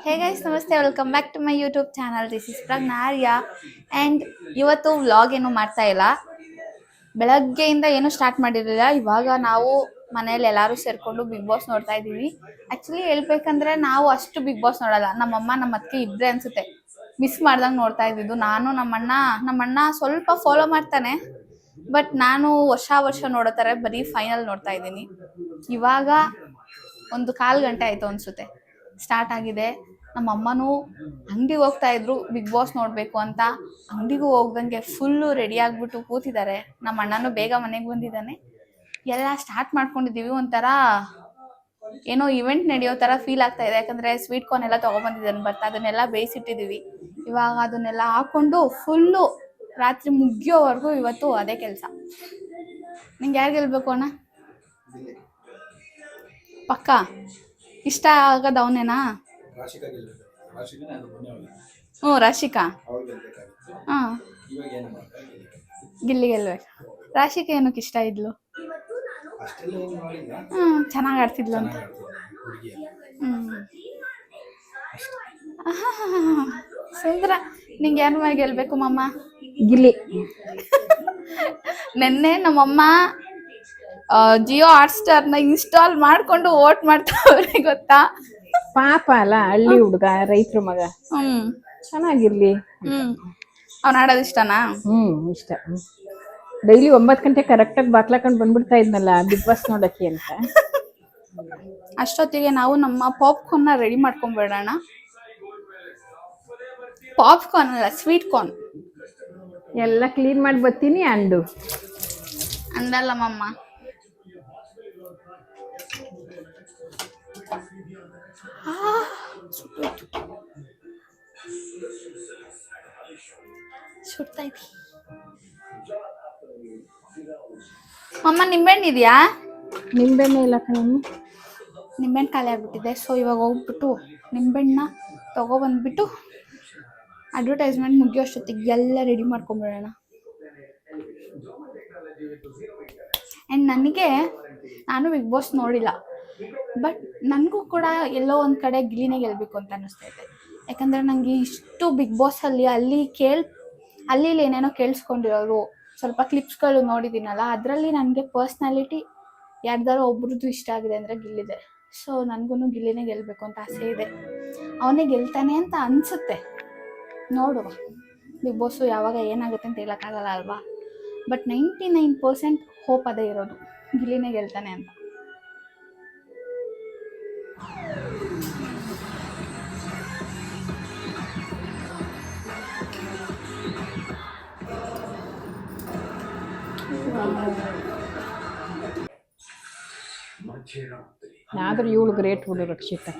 ಹೇ guys ನಮಸ್ತೆ, welcome back to my YouTube channel. This is Pragnarya and ಇವತ್ತು vlog ಏನು ಮಾಡ್ತಾ ಇಲ್ಲ. ಬೆಳಗ್ಗೆಯಿಂದ ಏನು ಸ್ಟಾರ್ಟ್ ಮಾಡಿರಲಿಲ್ಲ. ಇವಾಗ ನಾವು ಮನೇಲಿ ಎಲ್ಲರೂ ಸೇರಿಕೊಂಡು ಬಿಗ್ ಬಾಸ್ ನೋಡ್ತಾ ಇದ್ದೀವಿ. ಆ್ಯಕ್ಚುಲಿ ಹೇಳ್ಬೇಕಂದ್ರೆ ನಾವು ಅಷ್ಟು ಬಿಗ್ ಬಾಸ್ ನೋಡಲ್ಲ. ನಮ್ಮಮ್ಮ ನಮ್ಮ ಅತ್ತಿಗೆ ಇಬ್ಬರೇ ಅನಿಸುತ್ತೆ ಮಿಸ್ ಮಾಡ್ದಂಗೆ ನೋಡ್ತಾ ಇದ್ದಿದ್ದು. ನಾನು ನಮ್ಮಣ್ಣ ಸ್ವಲ್ಪ ಫಾಲೋ ಮಾಡ್ತಾನೆ, ಬಟ್ ನಾನು ವರ್ಷ ನೋಡೋ ಥರ ಬರೀ ಫೈನಲ್ ನೋಡ್ತಾ ಇದ್ದೀನಿ. ಇವಾಗ ಒಂದು 1/4 ಗಂಟೆ ಆಯಿತು ಅನಿಸುತ್ತೆ ಸ್ಟಾರ್ಟ್ ಆಗಿದೆ. ನಮ್ಮ ಅಮ್ಮನೂ ಅಂಗಡಿಗೆ ಹೋಗ್ತಾ ಇದ್ರು ಬಿಗ್ ಬಾಸ್ ನೋಡಬೇಕು ಅಂತ. ಅಂಗಡಿಗೂ ಹೋಗ್ದಂಗೆ ಫುಲ್ಲು ರೆಡಿ ಆಗಿಬಿಟ್ಟು ಕೂತಿದ್ದಾರೆ. ನಮ್ಮ ಅಣ್ಣನೂ ಬೇಗ ಮನೆಗೆ ಬಂದಿದ್ದಾನೆ. ಎಲ್ಲ ಸ್ಟಾರ್ಟ್ ಮಾಡ್ಕೊಂಡಿದ್ದೀವಿ. ಒಂಥರ ಏನೋ ಇವೆಂಟ್ ನಡೆಯೋ ಥರ ಫೀಲ್ ಆಗ್ತಾ ಇದೆ. ಯಾಕಂದರೆ ಸ್ವೀಟ್ ಕಾರ್ನ್ ಎಲ್ಲ ತೊಗೊಬಂದಿದ್ದಾನೆ ಬರ್ತಾ, ಅದನ್ನೆಲ್ಲ ಬೇಯಿಸಿಟ್ಟಿದ್ದೀವಿ. ಇವಾಗ ಅದನ್ನೆಲ್ಲ ಹಾಕ್ಕೊಂಡು ಫುಲ್ಲು ರಾತ್ರಿ ಮುಗಿಯೋವರೆಗೂ ಇವತ್ತು ಅದೇ ಕೆಲಸ. ನಿಂಗೆ ಯಾರು ಗೆಲ್ಬೇಕು ಅಣ್ಣ? ಪಕ್ಕ ಇಷ್ಟ ಆಗೋದು ಅವನೇನಾ? ಹ್ಞೂ, ರಾಶಿಕಾ. ಹಾಂ, ಗಿಲ್ಲಿ ಗೆಲ್ಬೇಕು. ರಾಶಿಕಾ ಏನಕ್ಕೆ ಇಷ್ಟ ಇದ್ಲು? ಚೆನ್ನಾಗಿ ಆಡ್ತಿದ್ಲು ಅಂತ. ಸುಂದರ, ನಿಂಗೆ ಯಾರ ಮೇಲೆ ಗೆಲ್ಬೇಕು ಮಮ್ಮ? ಗಿಲ್ಲಿ. ನೆನ್ನೆ ನಮ್ಮಮ್ಮ ಜಿಯೋ ಹಾಟ್ಸ್ಟಾರ್ನ ಇನ್ಸ್ಟಾಲ್ ಮಾಡ್ಕೊಂಡು ವೋಟ್ ಮಾಡ್ತಾವ್ರೆ, ಗೊತ್ತಾ? ಪಾಪ ಅಲ್ಲ, ಹಳ್ಳಿ ಹುಡುಗ, ರೈತರ ಮಗ. ಚೆನ್ನಾಗಿರ್ಲಿ. ಅವ್ನು ಆಡೋದು ಇಷ್ಟನಾ? ಇಷ್ಟ. ಡೈಲಿ 9 ಗಂಟೆ ಕರೆಕ್ಟಾಗಿ ಬಾಕ್ಲಾಕೊಂಡು ಬಂದ್ಬಿಡ್ತಾ ಇದ್ನಲ್ಲ ಬಿಗ್ ಬಾಸ್ ನೋಡಕ್ಕೆ ಅಂತ. ಅಷ್ಟೊತ್ತಿಗೆ ನಾವು ನಮ್ಮ ಪಾಪ್ಕಾರ್ನ್ನ ರೆಡಿ ಮಾಡ್ಕೊಂಡ್ಬಿಡೋಣ. ಪಾಪ್ಕಾರ್ನ್ ಅಲ್ಲ, ಸ್ವೀಟ್ ಕಾರ್ನ್ ಎಲ್ಲ ಕ್ಲೀನ್ ಮಾಡಿ ಬರ್ತೀನಿ ಅಂದಲ್ಲ ಮಮ್ಮ. ಸುಡ್ತಾ ಇದ್ದಿ ಮಮ್ಮ. ನಿಂಬೆಹಣ್ಣು ಇದೆಯಾ? ನಿಂಬೆಣ್ಣೆ ಇಲ್ಲ ಕಣಮ್ಮ, ನಿಂಬೆಹಣ್ಣು ಖಾಲಿ ಆಗ್ಬಿಟ್ಟಿದೆ. ಸೊ ಇವಾಗ ಹೋಗ್ಬಿಟ್ಟು ನಿಂಬೆಹಣ್ಣನ್ನ ತಗೊಬಂದ್ಬಿಟ್ಟು ಅಡ್ವರ್ಟೈಸ್ಮೆಂಟ್ ಮುಗಿಯೋಷ್ಟೊತ್ತಿಗೆ ಎಲ್ಲ ರೆಡಿ ಮಾಡ್ಕೊಂಬಿಡೋಣ. ಆ್ಯಂಡ್ ನಾನು ಬಿಗ್ ಬಾಸ್ ನೋಡಿಲ್ಲ, ಬಟ್ ನನಗೂ ಕೂಡ ಎಲ್ಲೋ ಒಂದು ಕಡೆ ಗಿಲ್ಲಿನೇ ಗೆಲ್ಲಬೇಕು ಅಂತ ಅನ್ನಿಸ್ತೈತೆ. ಯಾಕಂದರೆ ನನಗೆ ಇಷ್ಟು ಬಿಗ್ ಬಾಸಲ್ಲಿ ಅಲ್ಲಿ ಏನೇನೋ ಕೇಳಿಸ್ಕೊಂಡಿರೋರು ಸ್ವಲ್ಪ ಕ್ಲಿಪ್ಸ್ಗಳು ನೋಡಿದ್ದೀನಲ್ಲ, ಅದರಲ್ಲಿ ನನಗೆ ಪರ್ಸ್ನಾಲಿಟಿ ಯಾರ್ದಾರು ಒಬ್ರದ್ದು ಇಷ್ಟ ಆಗಿದೆ ಅಂದರೆ ಗಿಲ್ಲಿದೆ. ಸೊ ನನಗೂ ಗಿಲ್ಲಿನೇ ಗೆಲ್ಲಬೇಕು ಅಂತ ಆಸೆ ಇದೆ. ಅವನೇ ಗೆಲ್ತಾನೆ ಅಂತ ಅನಿಸುತ್ತೆ. ನೋಡುವ, ಬಿಗ್ ಬಾಸು ಯಾವಾಗ ಏನಾಗುತ್ತೆ ಅಂತ ಹೇಳೋಕ್ಕಾಗಲ್ಲ ಅಲ್ವಾ. ಬಟ್ 99% ಹೋಪ್ ಅದೇ ಇರೋದು, ಗಿಲ್ಲಿನೇ ಗೆಲ್ತಾನೆ ಅಂತ. ಆದ್ರೂ ಇವಳು ಗ್ರೇಟ್ ಬಿಡು ರಕ್ಷಿತಾ.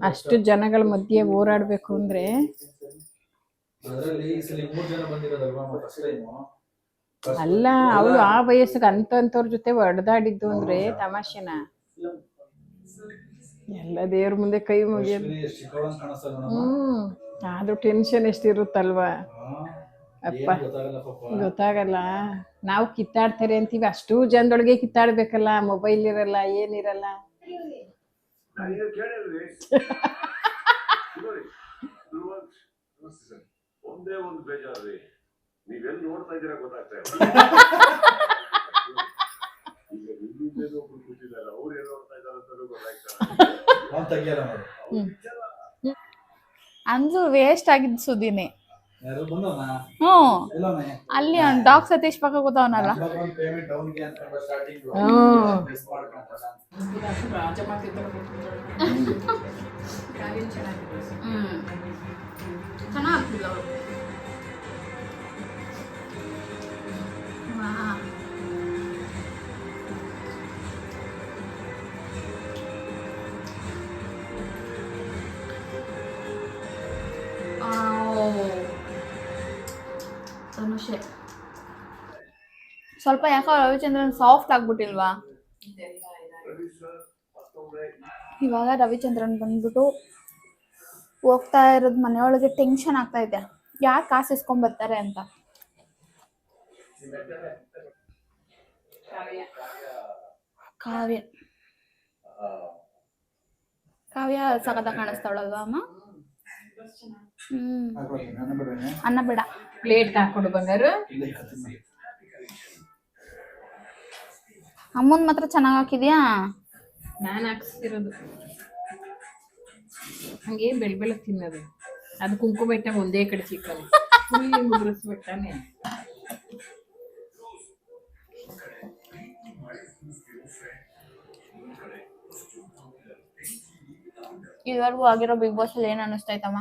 ಅಷ್ಟು ಜನಗಳ ಮಧ್ಯೆ ಹೋರಾಡ್ಬೇಕು ಅಂದ್ರೆ. ಅಲ್ಲ, ಅವಳು ಆ ವಯಸ್ಸಿಗೆ ಅಂತವ್ರ ಜೊತೆ ಹೊಡೆದಾಡಿದ್ದು ಅಂದ್ರೆ ತಮಾಷೆನ? ಎಲ್ಲ ದೇವ್ರ ಮುಂದೆ ಕೈ ಮುಗಿಯೋದು. ಆದ್ರೂ ಟೆನ್ಷನ್ ಎಷ್ಟಿರುತ್ತಲ್ವಾ ಅಪ್ಪ, ಗೊತ್ತಾಗಲ್ಲ. ನಾವು ಕಿತ್ತಾಡ್ತಾರೆ ಅಂತೀವಿ, ಅಷ್ಟು ಜನದೊಳಗೆ ಕಿತ್ತಾಡ್ಬೇಕಲ್ಲ. ಮೊಬೈಲ್ ಇರಲ್ಲ, ಏನಿರಲ್ಲ. ಒಂದೇ ಒಂದು ಬೇಜಾರ್ರಿ, ನೀವೆಲ್ಲಿ ನೋಡ್ತಾ ಇದ್ದೀರಾ ಗೊತ್ತಾಗ್ತಾ ಇಲ್ಲ. ಈಗ ನಿಮ್ಮಿಂದ ಒಬ್ರು ಕೂತಿದ್ದಾರೆ, ಅವ್ರು ಏನ್ ನೋಡ್ತಾ ಇದ್ದಾರೆ ಅಂತ ಗೊತ್ತಾಗ್ತಾ ಅಂದ್ರು ವೇಸ್ಟ್ ಆಗಿದ್ದ ಸುದ್ದಿನೇ. ಅಲ್ಲಿ ಡಾಕ್ ಸತೀಶ್ ಪಕ್ಕ ಕೂತವನಲ್ಲ. ಚೆನ್ನಾಗ್ತಿಲ್ಲ ಅವರು. ಧನುಷೆ ಸ್ವಲ್ಪ ಯಾಕೋ ರವಿಚಂದ್ರನ್ ಸಾಫ್ಟ್ ಆಗ್ಬಿಟ್ಟಿಲ್ವಾ? ಇವಾಗ ರವಿಚಂದ್ರನ್ ಬಂದ್ಬಿಟ್ಟು ಹೋಗ್ತಾ ಇರೋದು ಮನೆಯೊಳಗೆ ಟೆನ್ಷನ್ ಆಗ್ತಾ ಇದೆ, ಯಾರು ಕಾಸು ಇಸ್ಕೊಂಡ್ ಬರ್ತಾರೆ ಅಂತ. ಕಾವ್ಯ ಕಾವ್ಯ ಸಖತ ಕಾಣಿಸ್ತಾವಳಲ್ವಾ ಅಮ್ಮ? ಹ್ಮ್. ಹಾಕ್ಕೊಡ್ತೀನಿ, ನನ್ನ ಬಿಡ್ರೇನೆ? ಅನ್ನ ಬೇಡ. ಪ್ಲೇಟ್ ಹಾಕೊಡು ಬಂಗಾರು. ಇಲ್ಲೇ ಹಾಕ್ತೀನಿ. ಅಮ್ಮನ್ ಮಾತ್ರ ಚೆನ್ನಾಗಿ ಹಾಕಿದ್ಯಾ. ನಾನು ಹಾಕ್ಸಿರೋದು ಹಂಗೆ ಬೆಳಗ್ಗೆ ತಿನ್ನೋದು. ಅದು ಕುಂಕುಮ ಇಟ್ಟಾಗ ಒಂದೇ ಕಡೆ ಸಿಕ್ಕದು ಫುಲ್ ಮುದ್ರಿಸ್ಬಿಟ್ಟಾನೆ. ಇದುವರೆಗೂ ಆಗಿರೋ ಬಿಗ್ ಬಾಸ್ ಅಲ್ಲಿ ಏನ್ ಅನಿಸ್ತೈತಮ್ಮ?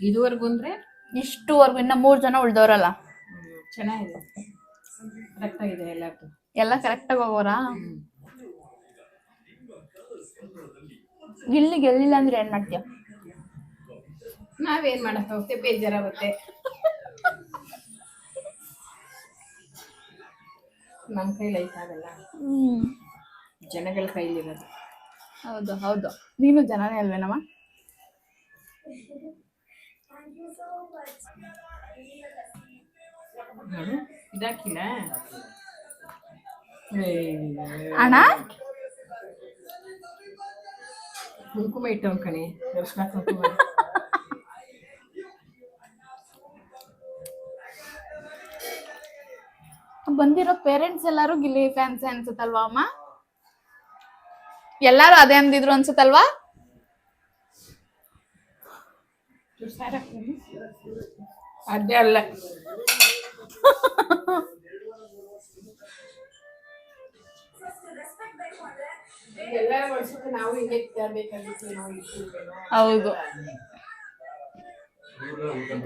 ಇದುವರೆಗೂ ಅಂದ್ರೆ ಇಷ್ಟುವರೆಗೂ ಇನ್ನ 3 ಜನ ಉಳ್ದವ್ರಲ್ಲ, ಚೆನ್ನಾಗಿದೆ, ಕರೆಕ್ಟ್ ಆಗಿದೆ ಎಲ್ಲಾರ್ದು. ಎಲ್ಲ ಕರೆಕ್ಟ್ ಆಗಿ ಹೋಗೋರಾ? ಗಿಲ್ಲಿ ಗೆಲ್ಲಿಲ್ಲ ಅಂದ್ರೆ ಏನ್ ಮಾಡ್ತೀಯ? ನಾವೇನ್ ಮಾಡಕ್ ಹೋಗ್ತೇವೆ, ಬೇಜಾರಾಗುತ್ತೆ. ನಮ್ಮ ಕೈಲಿ ಐತಾಗಲ್ಲ, ಜನಗಳ ಕೈಲಿರೋದು. ಹೌದು ಹೌದು, ನೀನು ಜನನೇ ಅಲ್ವೇನಮ್ಮ? ನೋಡು ಇದಾಕಿಲ್ಲ ಅಣ್ಣ ಕುಂಕುಮ ಇಟ್ಟವ್ ಕಣೆ, ಅರ್ಶಿನ ಕುಂಕುಮ. ಬಂದಿರೋ ಪೇರೆಂಟ್ಸ್ ಎಲ್ಲಾರು ಗಿಲ್ಲಿ ಫ್ಯಾನ್ಸ್ ಅನ್ಸುತ್ತಲ್ವಾ ಅಮ್ಮ? ಎಲ್ಲಾರು ಅದೇ ಅಂದಿದ್ರು ಅನ್ಸುತ್ತಲ್ವಾ? ಅದೇ ಅಲ್ಲ, ಎಲ್ಲ ವರ್ಷಕ್ಕೆ ನಾವು ಹಿಂಗೆ ತರಬೇಕಾಗಿತ್ತು. ಹೌದು,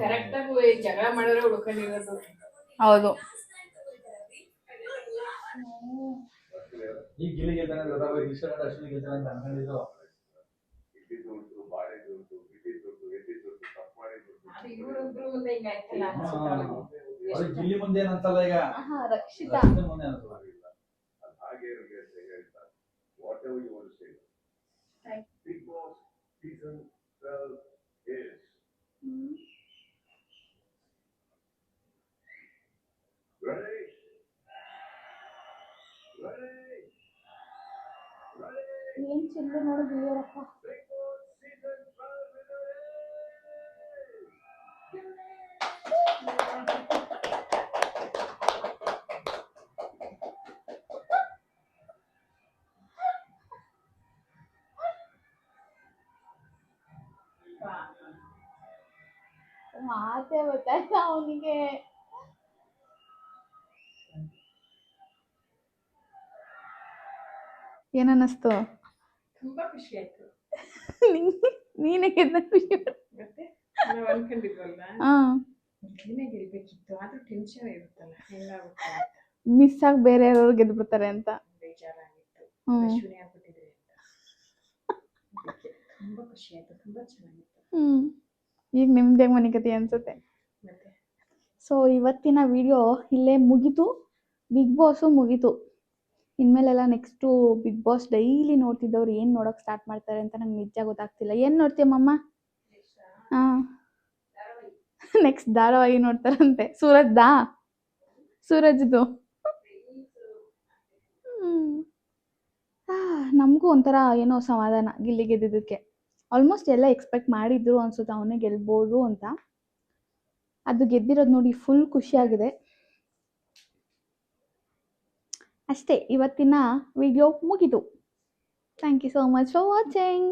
ಕರೆಕ್ಟ್ ಆಗಿ ಜಗಳ ಮಾಡಿದ್ರೆ ಹುಡ್ಕೊಂಡಿರೋದು. ಹೌದು. ಈ ಗಿಲ್ಲಿ ಗೆಲ್ತಾನೆ ಅಂತ ಗೊತ್ತಾಗ ಇಷ್ಟಪಟ್ಟು ಅಶ್ವಿನಿ ಗೆಲ್ತಾನೆ ಅಂತ ಅನ್ಕೊಂಡಿದ್ದು. ಇದ್ದಿದ್ದು ಉಂಟು, ಬಾಳೆದು ಉಂಟು, ಬಿದ್ದಿದ್ದು ಉಂಟು, ಎದ್ದಿದ್ದು ಉಂಟು, ತಪ್ಪು ಮಾಡಿದ್ದು ಉಂಟು. ಅದು ಇವ್ರಿಬ್ರು ಮುಂದೆ ಹಿಂಗೆ ಆಯ್ತಲ್ಲ ಅನ್ಸುತ್ತೆ ಅವ್ನಿಗೆ. ಅದು ಗಿಲ್ಲಿ ಮುಂದೆ ಏನು ಅನ್ಸಲ್ಲ ಈಗ, ರಕ್ಷಿತಾ ರಕ್ಷಿತನ್ ಮುಂದೆ ಅನ್ಸಲ್ಲ. ಅದು ಹಾಗೆ ಇರಲಿ ಅಂತ ಹೇಳ್ತಾರೆ. Whatever you want to say. Bigg Boss season 12 is ready. ಏನ್ ಚಿಲ್ಲು ನೋಡಿ ಗಿಳಿಯರಪ್ಪ. ಮಾತೇ ಗೊತ್ತಾಯ್ತ ಅವನಿಗೆ. ಏನನ್ನಿಸ್ತು? ತುಂಬಾ ಖುಷಿ ಆಯ್ತು. ನೀನೇ ಗೆದ್ದ ಖುಷಿ. ಮತ್ತೆ ನಾವು ಅನ್ಕೊಂಡಿದ್ವಲ್ಲ ನೀನೇ ಗೆಲ್ಬೇಕಿತ್ತು, ಆದ್ರೂ ಟೆನ್ಷನ್ ಇರುತ್ತಲ್ಲ, ಹೆಂಗಾಗುತ್ತೆ ಅಂತ. ಮಿಸ್ ಆಗಿ ಬೇರೆ ಯಾರು ಗೆದ್ದು ಬಿಡ್ತಾರೆ ಅಂತ ಬೇಜಾರಾಗಿತ್ತು. ಅಶ್ವಿನಿ ಆಗ್ಬಿಟ್ಟಿದ್ರೆ ಅಂತ. ತುಂಬಾ ಖುಷಿ ಆಯ್ತು, ತುಂಬಾ ಚೆನ್ನಾಗಿತ್ತು. ಈಗ ನಿಮ್ದೇ ಮನಿಕತೆ ಅನ್ಸುತ್ತೆ. ಮತ್ತೆ ಸೊ ಇವತ್ತಿನ ವಿಡಿಯೋ ಇಲ್ಲೇ ಮುಗೀತು. ಬಿಗ್ ಬಾಸು ಮುಗೀತು. ಇನ್ಮೇಲೆಲ್ಲ ನೆಕ್ಸ್ಟು ಬಿಗ್ ಬಾಸ್ ಡೈಲಿ ನೋಡ್ತಿದ್ದವ್ರು ಏನು ನೋಡೋಕೆ ಸ್ಟಾರ್ಟ್ ಮಾಡ್ತಾರೆ ಅಂತ ನಂಗೆ ನಿಜ ಗೊತ್ತಾಗ್ತಿಲ್ಲ. ಏನು ನೋಡ್ತೀಯಮ್ಮ? ಹಾಂ, ನೆಕ್ಸ್ಟ್ ಧಾರಾವಾಹಿ ನೋಡ್ತಾರಂತೆ. ಸೂರಜ್ದು. ನಮಗೂ ಒಂಥರ ಏನೋ ಸಮಾಧಾನ ಗಿಲ್ಲಿ ಗೆದ್ದಿದ್ದಕ್ಕೆ. ಆಲ್ಮೋಸ್ಟ್ ಎಲ್ಲ ಎಕ್ಸ್ಪೆಕ್ಟ್ ಮಾಡಿದ್ರು ಅನ್ಸುತ್ತೆ ಅವನೇ ಗೆಲ್ಬೋದು ಅಂತ. ಅದು ಗೆದ್ದಿರೋದು ನೋಡಿ ಫುಲ್ ಖುಷಿಯಾಗಿದೆ. ಅಷ್ಟೇ, ಇವತ್ತಿನ ವಿಡಿಯೋ ಮುಗಿತು. Thank you so much for watching.